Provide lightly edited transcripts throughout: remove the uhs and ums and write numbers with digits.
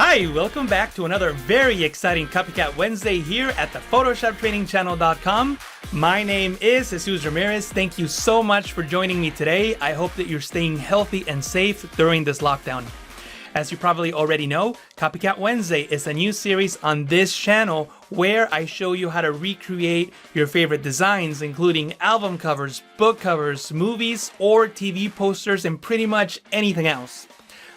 Hi, welcome back to another very exciting Copycat Wednesday here at the PhotoshopTrainingChannel.com. My name is Jesus Ramirez. Thank you so much for joining me today. I hope that you're staying healthy and safe during this lockdown. As you probably already know, Copycat Wednesday is a new series on this channel where I show you how to recreate your favorite designs, including album covers, book covers, movies, or TV posters, and pretty much anything else.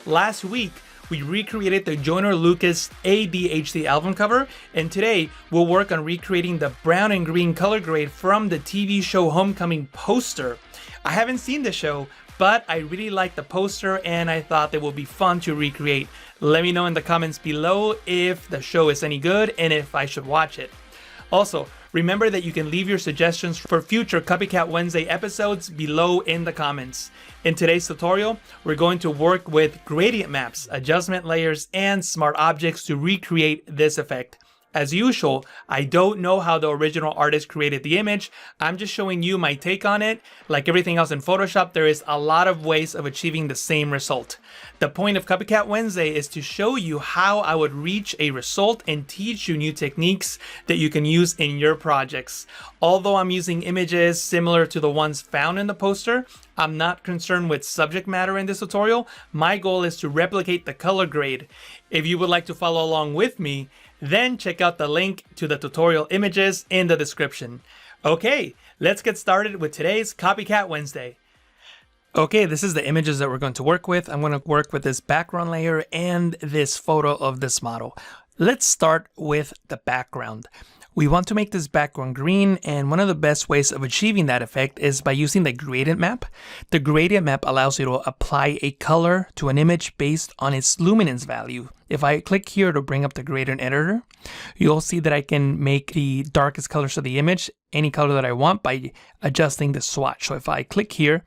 Last week, we recreated the Joyner Lucas ADHD album cover, and today we'll work on recreating the brown and green color grade from the TV show Homecoming poster. I haven't seen the show, but I really like the poster and I thought it would be fun to recreate. Let me know in the comments below if the show is any good and if I should watch it. Also, remember that you can leave your suggestions for future Copycat Wednesday episodes below in the comments. In today's tutorial, we're going to work with gradient maps, adjustment layers, and smart objects to recreate this effect. As usual, I don't know how the original artist created the image. I'm just showing you my take on it. Like everything else in Photoshop, there is a lot of ways of achieving the same result. The point of Copycat Wednesday is to show you how I would reach a result and teach you new techniques that you can use in your projects. Although I'm using images similar to the ones found in the poster, I'm not concerned with subject matter in this tutorial. My goal is to replicate the color grade. If you would like to follow along with me, then check out the link to the tutorial images in the description. Okay, let's get started with today's Copycat Wednesday. Okay, this is the images that we're going to work with. I'm going to work with this background layer and this photo of this model. Let's start with the background. We want to make this background green, and one of the best ways of achieving that effect is by using the gradient map. The gradient map allows you to apply a color to an image based on its luminance value. If I click here to bring up the gradient editor, you'll see that I can make the darkest colors of the image any color that I want by adjusting the swatch. So if I click here,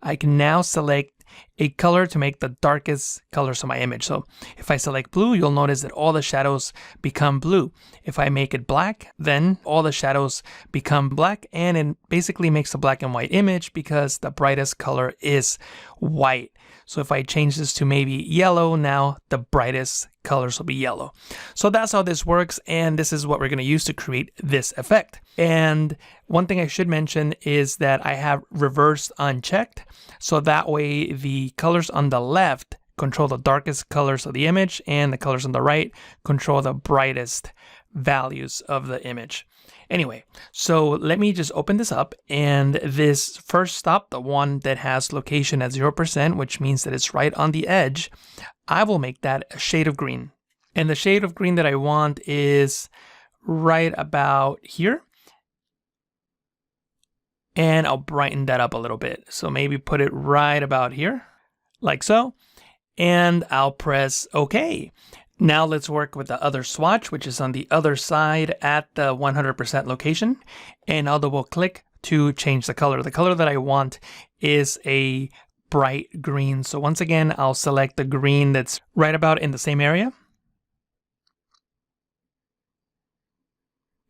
I can now select a color to make the darkest colors of my image. So if I select blue, you'll notice that all the shadows become blue. If I make it black, then all the shadows become black, and it basically makes a black and white image because the brightest color is white. So if I change this to maybe yellow, now the brightest colors will be yellow. So that's how this works, and this is what we're going to use to create this effect. And one thing I should mention is that I have reversed unchecked, so that way the colors on the left control the darkest colors of the image, and the colors on the right control the brightest values of the image. Anyway, so let me just open this up, and this first stop, the one that has location at 0%, which means that it's right on the edge, I will make that a shade of green. And the shade of green that I want is right about here. And I'll brighten that up a little bit. So maybe put it right about here, like so. And I'll press OK. Now let's work with the other swatch, which is on the other side at the 100% location. And I'll double click to change the color. The color that I want is a bright green. So once again, I'll select the green that's right about in the same area.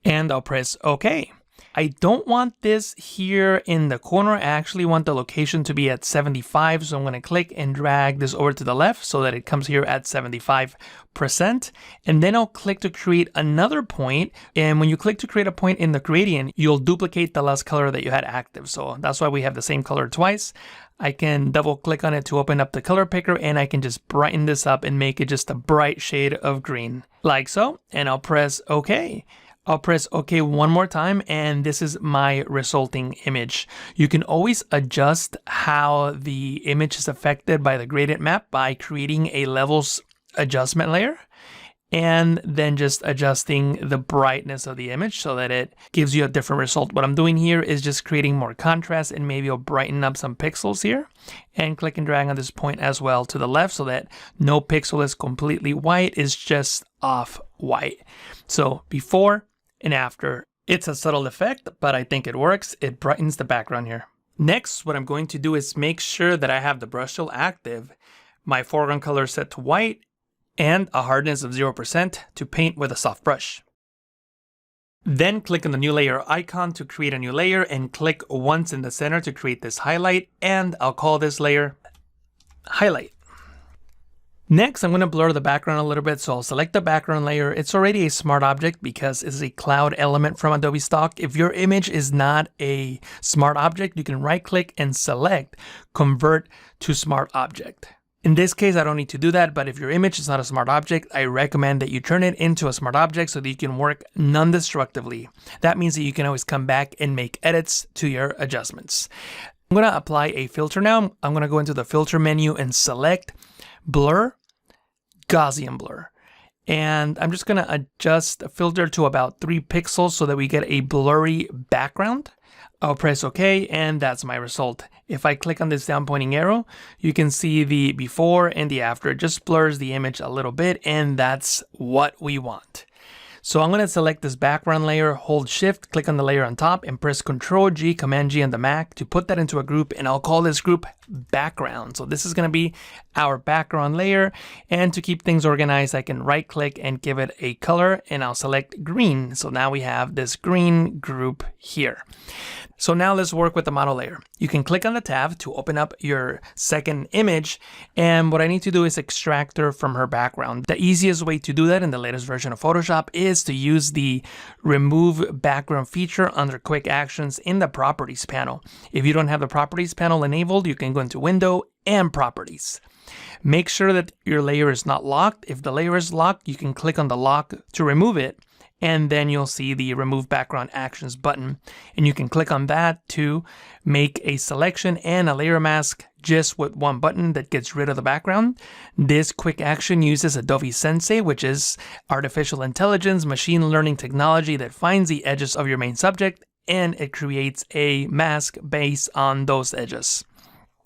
And I'll press OK. I don't want this here in the corner. I actually want the location to be at 75. So I'm going to click and drag this over to the left so that it comes here at 75%. And then I'll click to create another point. And when you click to create a point in the gradient, you'll duplicate the last color that you had active. So that's why we have the same color twice. I can double click on it to open up the color picker, and I can just brighten this up and make it just a bright shade of green, like so. And I'll press OK. I'll press OK one more time, and this is my resulting image. You can always adjust how the image is affected by the gradient map by creating a levels adjustment layer and then just adjusting the brightness of the image so that it gives you a different result. What I'm doing here is just creating more contrast, and maybe I'll brighten up some pixels here and click and drag on this point as well to the left so that no pixel is completely white, it's just off white. So before and after. It's a subtle effect, but I think it works. It brightens the background here. Next, what I'm going to do is make sure that I have the brush tool active, my foreground color set to white, and a hardness of 0% to paint with a soft brush. Then click on the new layer icon to create a new layer, and click once in the center to create this highlight, and I'll call this layer Highlight. Next, I'm going to blur the background a little bit, so I'll select the background layer. It's already a smart object because it's a cloud element from Adobe Stock. If your image is not a smart object, you can right-click and select Convert to Smart Object. In this case, I don't need to do that, but if your image is not a smart object, I recommend that you turn it into a smart object so that you can work non-destructively. That means that you can always come back and make edits to your adjustments. I'm going to apply a filter now. I'm going to go into the filter menu and select Blur, Gaussian Blur. And I'm just going to adjust the filter to about 3 pixels so that we get a blurry background. I'll press OK, and that's my result. If I click on this down pointing arrow, you can see the before and the after. It just blurs the image a little bit, and that's what we want. So I'm going to select this background layer, hold Shift, click on the layer on top, and press Control G, Command G on the Mac to put that into a group, and I'll call this group Background. So this is going to be our background layer, and to keep things organized, I can right click and give it a color, and I'll select green. So now we have this green group here. So now let's work with the model layer. You can click on the tab to open up your second image, and what I need to do is extract her from her background. The easiest way to do that in the latest version of Photoshop is to use the Remove Background feature under Quick Actions in the Properties panel. If you don't have the Properties panel enabled, you can go into Window and Properties. Make sure that your layer is not locked. If the layer is locked, you can click on the lock to remove it, and then you'll see the Remove Background Actions button. And you can click on that to make a selection and a layer mask just with one button that gets rid of the background. This quick action uses Adobe Sensei, which is artificial intelligence, machine learning technology that finds the edges of your main subject, and it creates a mask based on those edges.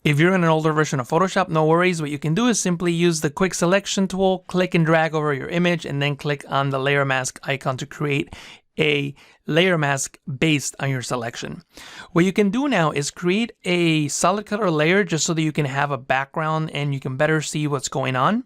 If you're in an older version of Photoshop, no worries. What you can do is simply use the quick selection tool, click and drag over your image, and then click on the layer mask icon to create a layer mask based on your selection. What you can do now is create a solid color layer just so that you can have a background and you can better see what's going on.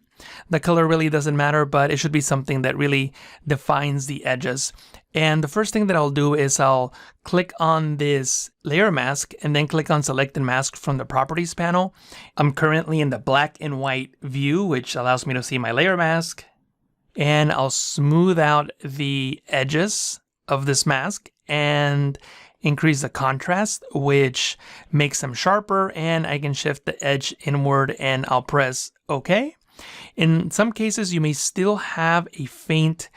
The color really doesn't matter, but it should be something that really defines the edges. And the first thing that I'll do is I'll click on this layer mask and then click on Select and Mask from the Properties panel. I'm currently in the black and white view, which allows me to see my layer mask. And I'll smooth out the edges of this mask and increase the contrast, which makes them sharper, and I can shift the edge inward and I'll press OK. In some cases, you may still have a faint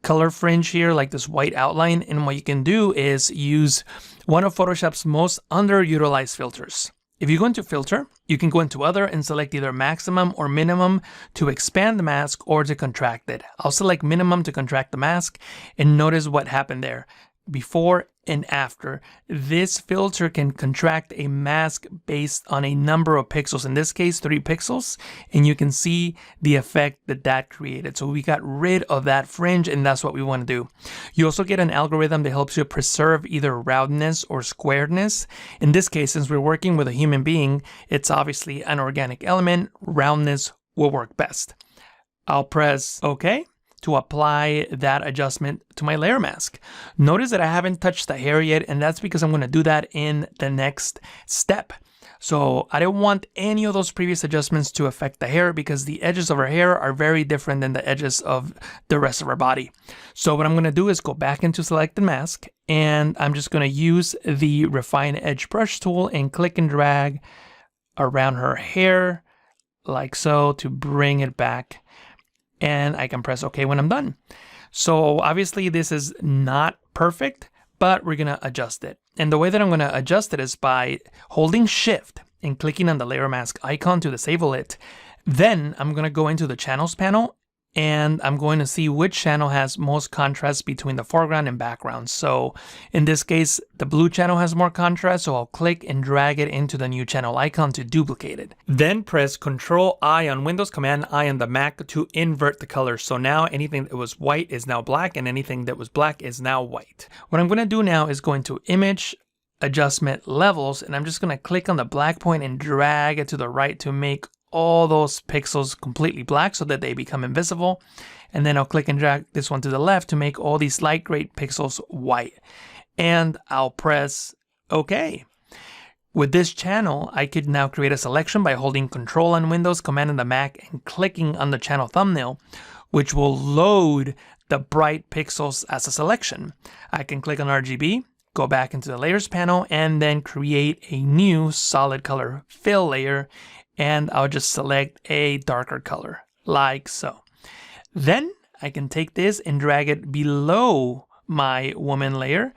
color fringe here, like this white outline, and what you can do is use one of Photoshop's most underutilized filters. If you go into Filter, you can go into Other and select either Maximum or Minimum to expand the mask or to contract it. I'll select Minimum to contract the mask, and notice what happened there. Before and after, this filter can contract a mask based on a number of pixels, in this case 3 pixels, and you can see the effect that that created. So we got rid of that fringe, and that's what we want to do. You also get an algorithm that helps you preserve either roundness or squareness. In this case, since we're working with a human being, it's obviously an organic element. Roundness will work best. I'll press OK to apply that adjustment to my layer mask. Notice that I haven't touched the hair yet, and that's because I'm going to do that in the next step. So I don't want any of those previous adjustments to affect the hair because the edges of our hair are very different than the edges of the rest of our body. So what I'm going to do is go back into Select and Mask, and I'm just going to use the Refine Edge Brush tool and click and drag around her hair like so to bring it back. And I can press OK when I'm done. So obviously this is not perfect, but we're going to adjust it. And the way that I'm going to adjust it is by holding Shift and clicking on the layer mask icon to disable it. Then I'm going to go into the Channels panel, and I'm going to see which channel has most contrast between the foreground and background. So in this case, the blue channel has more contrast, so I'll click and drag it into the new channel icon to duplicate it. Then press Control-I on Windows, Command-I on the Mac to invert the color. So now anything that was white is now black, and anything that was black is now white. What I'm going to do now is go into Image, Adjustment, Levels, and I'm just going to click on the black point and drag it to the right to make all those pixels completely black so that they become invisible. And then I'll click and drag this one to the left to make all these light gray pixels white. And I'll press OK. With this channel, I could now create a selection by holding Control on Windows, Command on the Mac, and clicking on the channel thumbnail, which will load the bright pixels as a selection. I can click on RGB, go back into the Layers panel, and then create a new solid color fill layer, and I'll just select a darker color, like so. Then I can take this and drag it below my woman layer,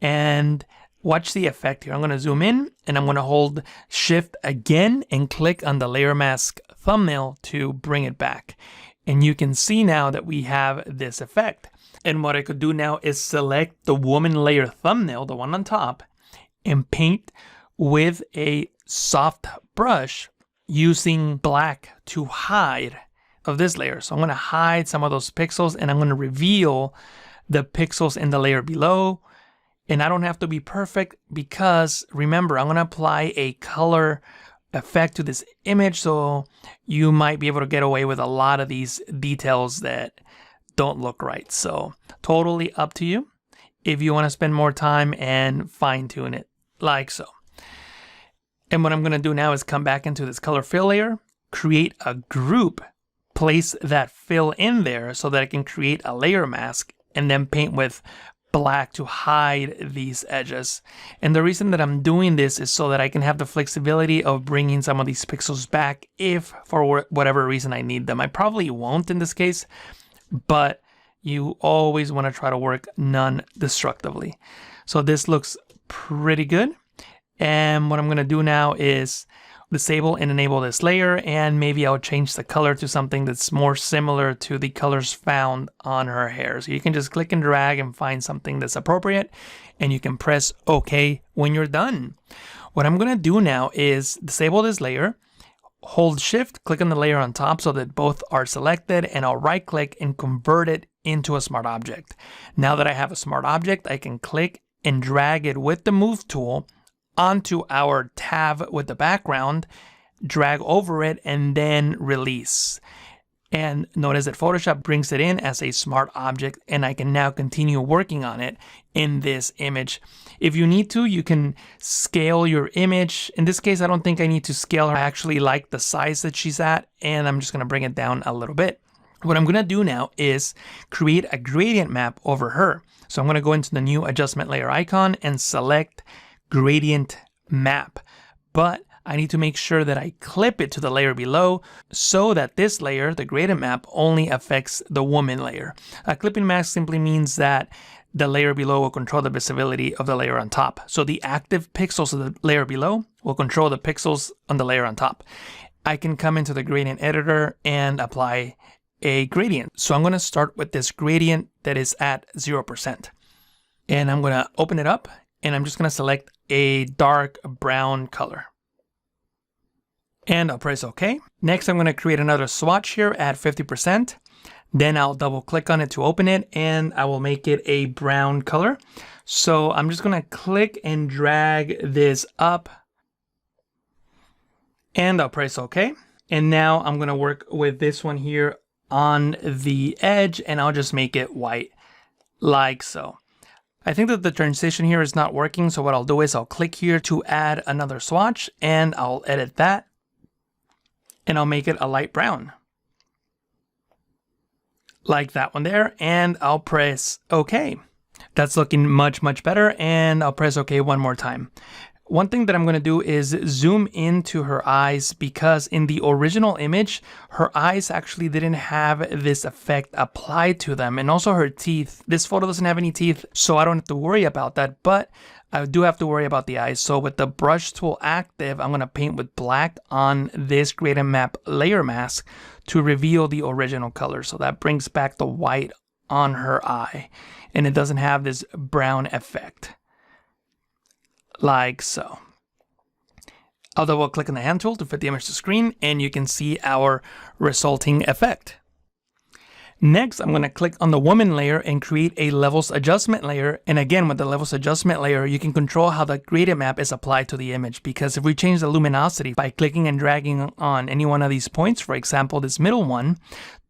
and watch the effect here. I'm going to zoom in and I'm going to hold Shift again and click on the layer mask thumbnail to bring it back. And you can see now that we have this effect. And what I could do now is select the woman layer thumbnail, the one on top, and paint with a soft brush using black to hide of this layer. So I'm going to hide some of those pixels and I'm going to reveal the pixels in the layer below. And I don't have to be perfect because remember, I'm going to apply a color effect to this image. So you might be able to get away with a lot of these details that don't look right. So totally up to you if you want to spend more time and fine tune it like so. And what I'm going to do now is come back into this color fill layer, create a group, place that fill in there so that I can create a layer mask and then paint with black to hide these edges. And the reason that I'm doing this is so that I can have the flexibility of bringing some of these pixels back if for whatever reason I need them. I probably won't in this case, but you always want to try to work non-destructively. So this looks pretty good. And what I'm going to do now is disable and enable this layer, and maybe I'll change the color to something that's more similar to the colors found on her hair. So you can just click and drag and find something that's appropriate, and you can press OK when you're done. What I'm going to do now is disable this layer, hold Shift, click on the layer on top so that both are selected, and I'll right click and convert it into a smart object. Now that I have a smart object, I can click and drag it with the Move tool onto our tab with the background, drag over it, and then release. And notice that Photoshop brings it in as a smart object, and I can now continue working on it in this image. If you need to, you can scale your image. In this case, I don't think I need to scale her. I actually like the size that she's at, and I'm just going to bring it down a little bit. What I'm going to do now is create a gradient map over her. So I'm going to go into the new adjustment layer icon and select gradient map, but I need to make sure that I clip it to the layer below so that this layer, the gradient map, only affects the woman layer. A clipping mask simply means that the layer below will control the visibility of the layer on top. So the active pixels of the layer below will control the pixels on the layer on top. I can come into the gradient editor and apply a gradient. So I'm going to start with this gradient that is at 0%. And I'm going to open it up, and I'm just going to select a dark brown color. And I'll press OK. Next, I'm going to create another swatch here at 50%. Then I'll double click on it to open it, and I will make it a brown color. So I'm just going to click and drag this up, and I'll press OK. And now I'm going to work with this one here on the edge, and I'll just make it white like so. I think that the transition here is not working, so what I'll do is I'll click here to add another swatch, and I'll edit that, and I'll make it a light brown. Like that one there, and I'll press OK. That's looking much, much better, and I'll press OK one more time. One thing that I'm going to do is zoom into her eyes, because in the original image, her eyes actually didn't have this effect applied to them. And also her teeth. This photo doesn't have any teeth, so I don't have to worry about that. But I do have to worry about the eyes. So with the brush tool active, I'm going to paint with black on this gradient map layer mask to reveal the original color. So that brings back the white on her eye. And it doesn't have this brown effect. Like so. I'll double click on the hand tool to fit the image to screen, and you can see our resulting effect. Next, I'm going to click on the woman layer and create a levels adjustment layer. And again, with the levels adjustment layer, you can control how the gradient map is applied to the image, because if we change the luminosity by clicking and dragging on any one of these points, for example, this middle one,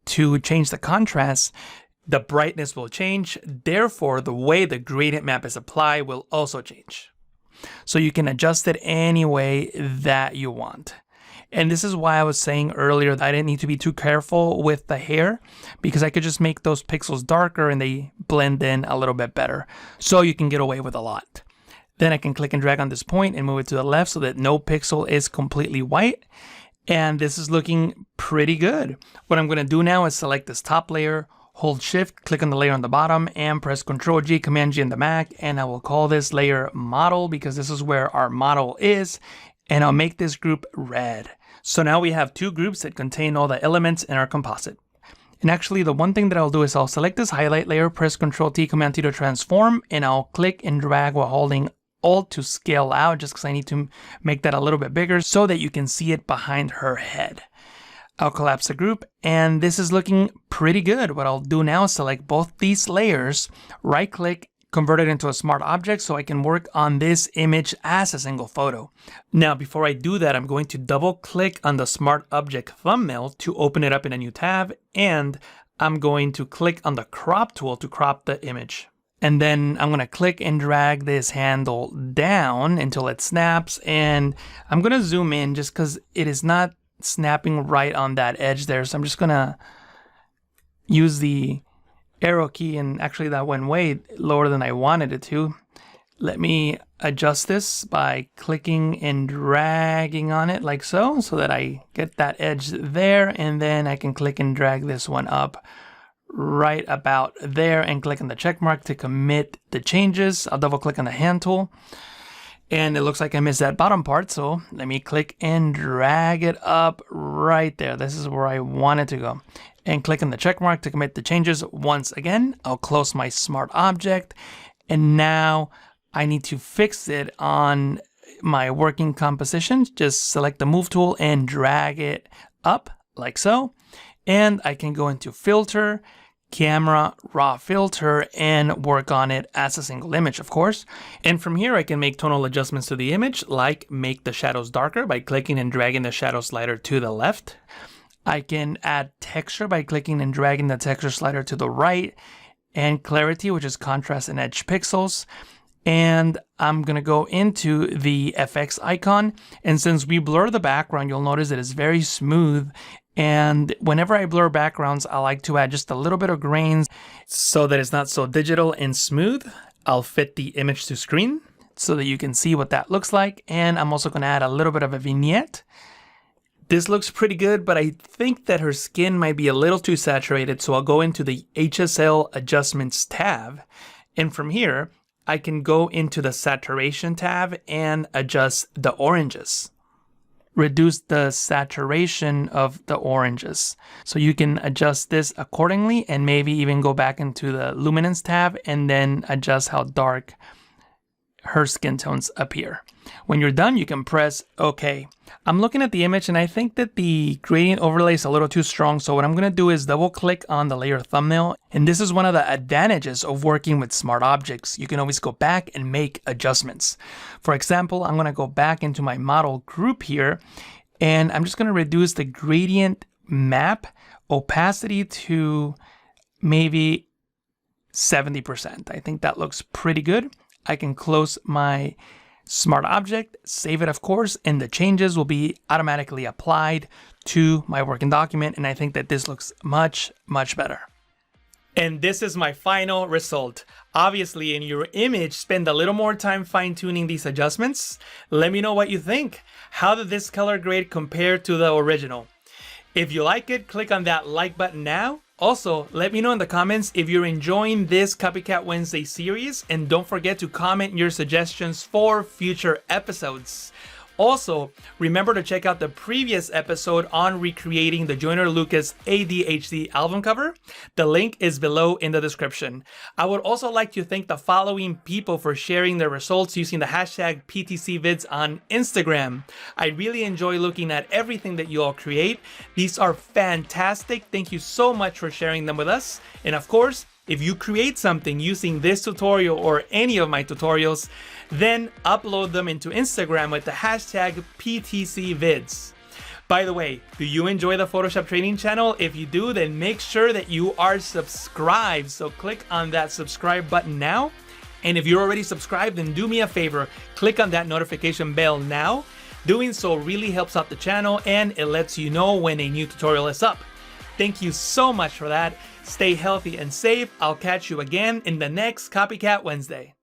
to change the contrast, the brightness will change. Therefore, the way the gradient map is applied will also change. So you can adjust it any way that you want. And this is why I was saying earlier that I didn't need to be too careful with the hair, because I could just make those pixels darker and they blend in a little bit better. So you can get away with a lot. Then I can click and drag on this point and move it to the left so that no pixel is completely white. And this is looking pretty good. What I'm going to do now is select this top layer, hold shift, click on the layer on the bottom, and press Ctrl G, Command G on the Mac. And I will call this layer model because this is where our model is. And I'll make this group red. So now we have two groups that contain all the elements in our composite. And actually, the one thing that I'll do is I'll select this highlight layer, press Ctrl T, Command T to transform, and I'll click and drag while holding Alt to scale out, just because I need to make that a little bit bigger so that you can see it behind her head. I'll collapse the group, and this is looking pretty good. What I'll do now is select both these layers, right click, convert it into a smart object so I can work on this image as a single photo. Now, before I do that, I'm going to double click on the smart object thumbnail to open it up in a new tab, and I'm going to click on the crop tool to crop the image. And then I'm going to click and drag this handle down until it snaps. And I'm going to zoom in just because it is not snapping right on that edge there. So I'm just going to use the arrow key. And actually that went way lower than I wanted it to. Let me adjust this by clicking and dragging on it like so that I get that edge there. And then I can click and drag this one up right about there and click on the check mark to commit the changes. I'll double click on the hand tool and it looks like I missed that bottom part. So let me click and drag it up right there. This is where I want it to go, and click on the check mark to commit the changes. Once again, I'll close my smart object, and now I need to fix it on my working composition. Just select the move tool and drag it up like so. And I can go into filter, camera, raw filter, and work on it as a single image, of course. And from here, I can make tonal adjustments to the image, like make the shadows darker by clicking and dragging the shadow slider to the left. I can add texture by clicking and dragging the texture slider to the right, and clarity, which is contrast and edge pixels. And I'm going to go into the FX icon. And since we blur the background, you'll notice that it's very smooth. And whenever I blur backgrounds, I like to add just a little bit of grains so that it's not so digital and smooth. I'll fit the image to screen so that you can see what that looks like. And I'm also going to add a little bit of a vignette. This looks pretty good, but I think that her skin might be a little too saturated. So I'll go into the HSL Adjustments tab. And from here, I can go into the Saturation tab and adjust the oranges. Reduce the saturation of the oranges. So you can adjust this accordingly and maybe even go back into the luminance tab and then adjust how dark her skin tones appear. When you're done, you can press OK. I'm looking at the image and I think that the gradient overlay is a little too strong. So what I'm going to do is double click on the layer thumbnail. And this is one of the advantages of working with smart objects. You can always go back and make adjustments. For example, I'm going to go back into my model group here, and I'm just going to reduce the gradient map opacity to maybe 70%. I think that looks pretty good. I can close my smart object, save it, of course, and the changes will be automatically applied to my working document. And I think that this looks much, much better. And this is my final result. Obviously, in your image, spend a little more time fine-tuning these adjustments. Let me know what you think. How did this color grade compare to the original? If you like it, click on that like button now. Also, let me know in the comments if you're enjoying this Copycat Wednesday series, and don't forget to comment your suggestions for future episodes. Also, remember to check out the previous episode on recreating the Joyner Lucas ADHD album cover. The link is below in the description. I would also like to thank the following people for sharing their results using the hashtag PTCvids on Instagram. I really enjoy looking at everything that you all create. These are fantastic. Thank you so much for sharing them with us. And of course, if you create something using this tutorial or any of my tutorials, then upload them into Instagram with the hashtag PTCvids. By the way, do you enjoy the Photoshop training channel? If you do, then make sure that you are subscribed. So click on that subscribe button now. And if you're already subscribed, then do me a favor, click on that notification bell now. Doing so really helps out the channel and it lets you know when a new tutorial is up. Thank you so much for that. Stay healthy and safe. I'll catch you again in the next Copycat Wednesday.